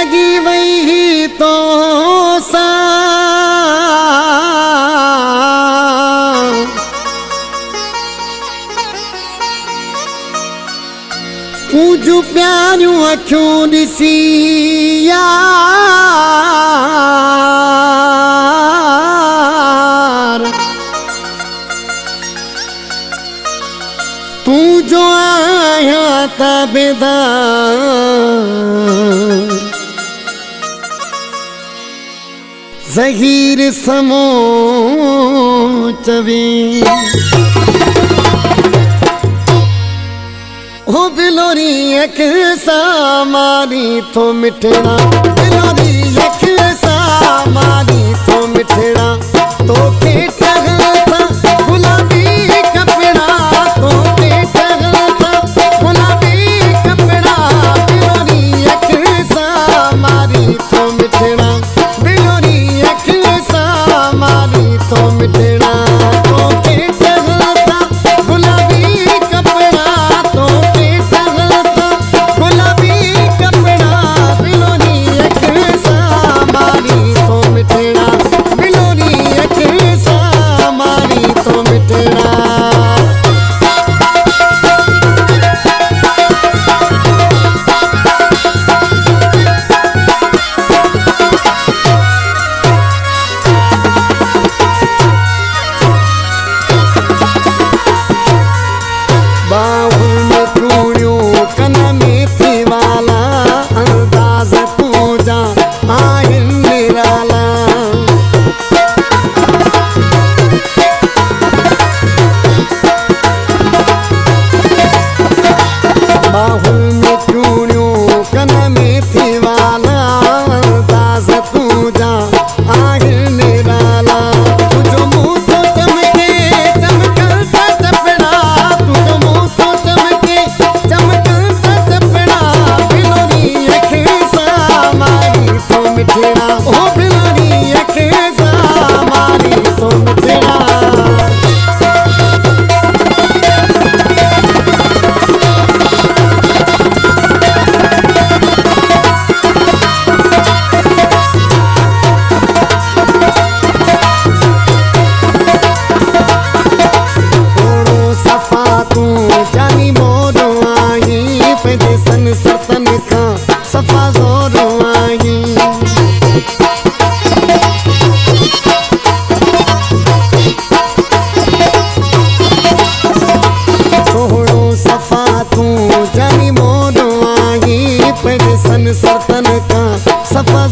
लगी वही तो सा पूजू प्यारियूं अखियूं ॾिसी यार तू जो आया ताबेदार ज़हीर समोचवी हो बिलोरी एक सामारी तो मिठड़ा बिलोरी एक सामारी तो मिठड़ा तो के टहलता गुलाबी कपड़ा तो के टहलता गुलाबी कपड़ा बिलोरी एक सामारी तो मिठड़ा बिलोरी एक सामारी तो मिठड़ा तो के टहलता गुलाबी कपड़ा सफा जोर आई थोड़ो सफा तू जानी मोर आई पे सन सतन का सफा